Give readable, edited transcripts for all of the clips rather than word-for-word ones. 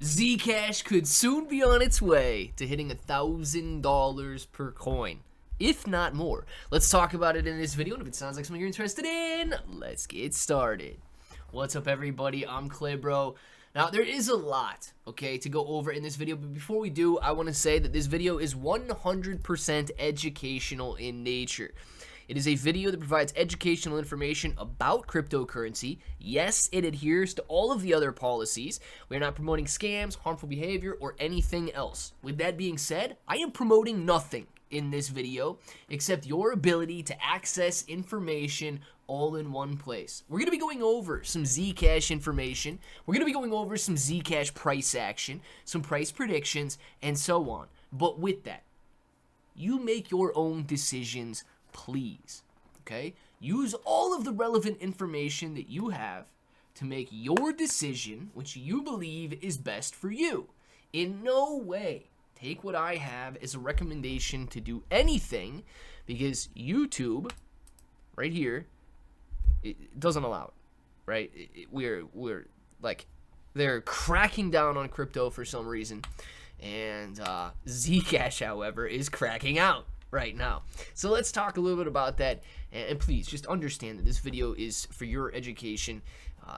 Zcash could soon be on its way to hitting $1,000 per coin, if not more. Let's talk about it in this video, and if it sounds like something you're interested in, let's get started. What's up, everybody? I'm Claybro. Now, there is a lot, okay, to go over in this video, but before we do, I want to say that this video is 100% educational in nature. It is a video that provides educational information about cryptocurrency. Yes, it adheres to all of the other policies. We are not promoting scams, harmful behavior, or anything else. With that being said, I am promoting nothing in this video except your ability to access information all in one place. We're going to be going over some Zcash information. We're going to be going over some Zcash price action, some price predictions, and so on. But with that, you make your own decisions, please. Okay? Use all of the relevant information that you have to make your decision, which you believe is best for you. In no way take what I have as a recommendation to do anything, because YouTube, right here, it doesn't allow it, right? We're like, they're cracking down on crypto for some reason, and Zcash, however, is cracking out right now. So let's talk a little bit about that, and please just understand that this video is for your education,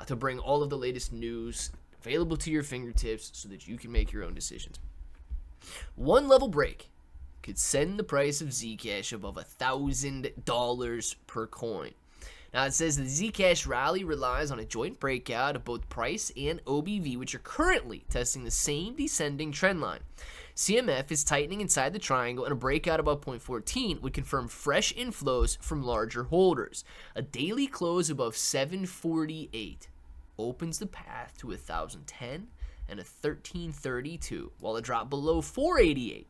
to bring all of the latest news available to your fingertips so that you can make your own decisions. One level break could send the price of Zcash above $1,000 per coin. Now, it says the Zcash rally relies on a joint breakout of both price and OBV, which are currently testing the same descending trend line. CMF is tightening inside the triangle, and a breakout above 0.14 would confirm fresh inflows from larger holders. A daily close above 748 opens the path to 1,010 and a 1332, while a drop below 488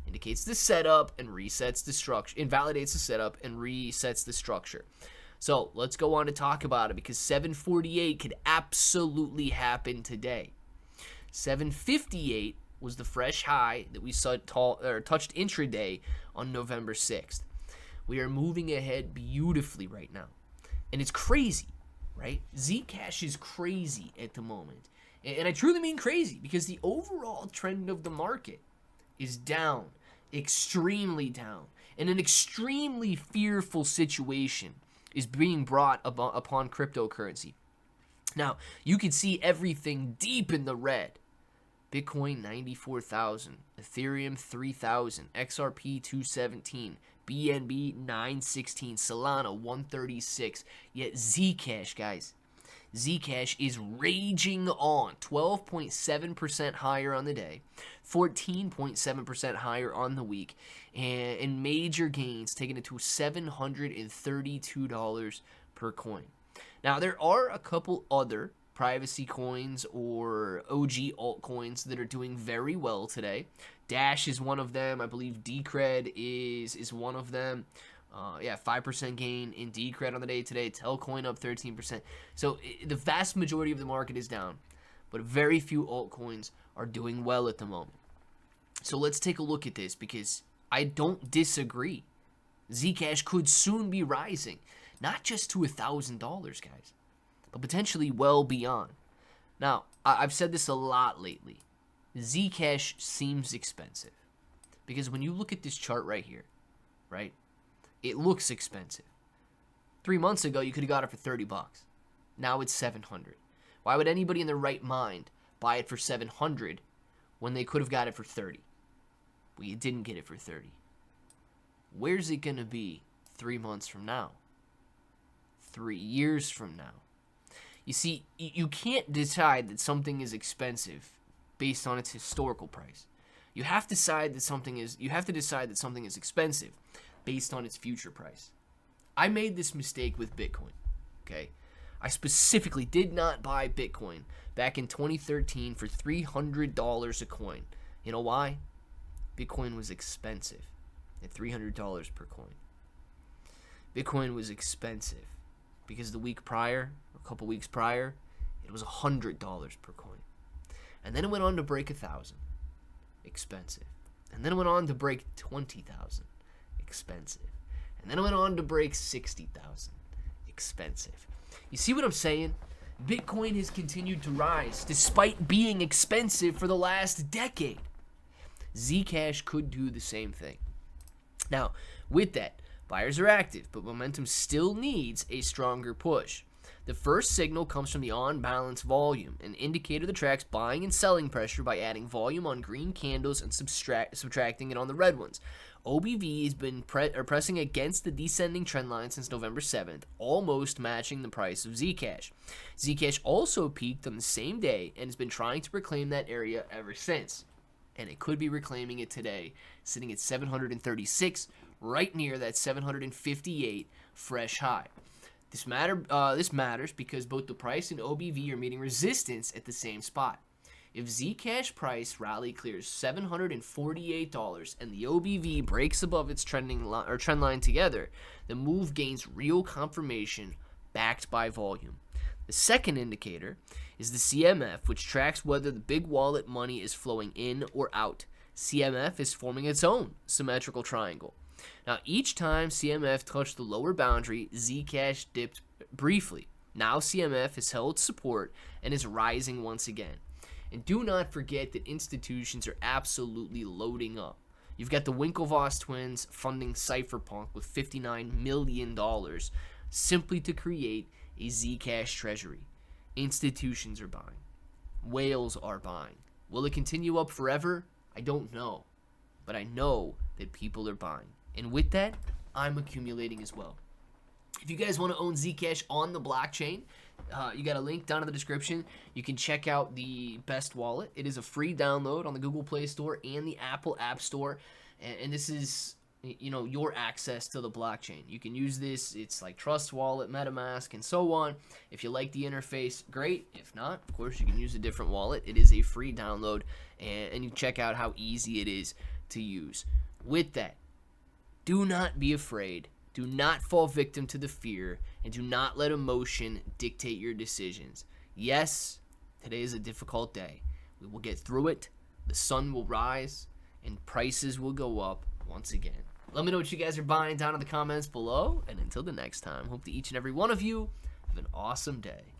indicates the setup and resets the structure, invalidates the setup and resets the structure. So let's go on to talk about it, because 748 could absolutely happen today. 758 was the fresh high that we saw touched intraday on November 6th. We are moving ahead beautifully right now. And it's crazy, right? Zcash is crazy at the moment. And I truly mean crazy, because the overall trend of the market is down, extremely down. And an extremely fearful situation is being brought upon cryptocurrency. Now, you can see everything deep in the red. Bitcoin 94,000, Ethereum 3,000, XRP 217, BNB 916, Solana 136. Yet Zcash, guys, Zcash is raging on, 12.7% higher on the day, 14.7% higher on the week, and major gains, taking it to $732 per coin. Now, there are a couple other privacy coins or OG altcoins that are doing very well today. Dash is one of them. I believe Decred is one of them. 5% gain in Decred on the day today. Telcoin up 13%. So the vast majority of the market is down, but very few altcoins are doing well at the moment. So let's take a look at this, because I don't disagree. Zcash could soon be rising, not just to $1,000, guys, but potentially well beyond. Now, I've said this a lot lately. Zcash seems expensive, because when you look at this chart right here, right, it looks expensive. 3 months ago, you could have got it for $30. Now it's $700. Why would anybody in their right mind buy it for $700 when they could have got it for $30? Well, you didn't get it for $30. Where's it going to be 3 months from now? 3 years from now? You see, you can't decide that something is expensive based on its historical price. You have to decide that something is expensive based on its future price. I made this mistake with Bitcoin, okay? I specifically did not buy Bitcoin back in 2013 for $300 a coin. You know why? Bitcoin was expensive at $300 per coin. Bitcoin was expensive because the week prior, a couple weeks prior, it was $100 per coin. And then it went on to break 1,000. Expensive. And then it went on to break 20,000. Expensive. And then it went on to break 60,000. Expensive. You see what I'm saying? Bitcoin has continued to rise despite being expensive for the last decade. Zcash could do the same thing. Now, with that, buyers are active, but momentum still needs a stronger push. The first signal comes from the on-balance volume, an indicator that tracks buying and selling pressure by adding volume on green candles and subtracting it on the red ones. OBV has been pressing against the descending trend line since November 7th, almost matching the price of Zcash. Zcash also peaked on the same day and has been trying to reclaim that area ever since. And it could be reclaiming it today, sitting at 736, right near that 758 fresh high. This matters because both the price and OBV are meeting resistance at the same spot. If Zcash price rally clears $748 and the OBV breaks above its trend line together, the move gains real confirmation backed by volume. The second indicator is the CMF, which tracks whether the big wallet money is flowing in or out. CMF is forming its own symmetrical triangle. Now, each time CMF touched the lower boundary, Zcash dipped briefly. Now CMF has held support and is rising once again. And do not forget that institutions are absolutely loading up. You've got the Winklevoss twins funding Cypherpunk with $59 million simply to create a Zcash treasury. Institutions are buying. Whales are buying. Will it continue up forever? I don't know. But I know that people are buying. And with that, I'm accumulating as well. If you guys want to own Zcash on the blockchain, you got a link down in the description. You can check out the Best Wallet. It is a free download on the Google Play Store and the Apple App Store. And this is, your access to the blockchain. You can use this. It's like Trust Wallet, MetaMask, and so on. If you like the interface, great. If not, of course, you can use a different wallet. It is a free download, and you check out how easy it is to use. With that, do not be afraid. Do not fall victim to the fear, and do not let emotion dictate your decisions. Yes, today is a difficult day. We will get through it. The sun will rise, and prices will go up once again. Let me know what you guys are buying down in the comments below, and until the next time, hope that each and every one of you have an awesome day.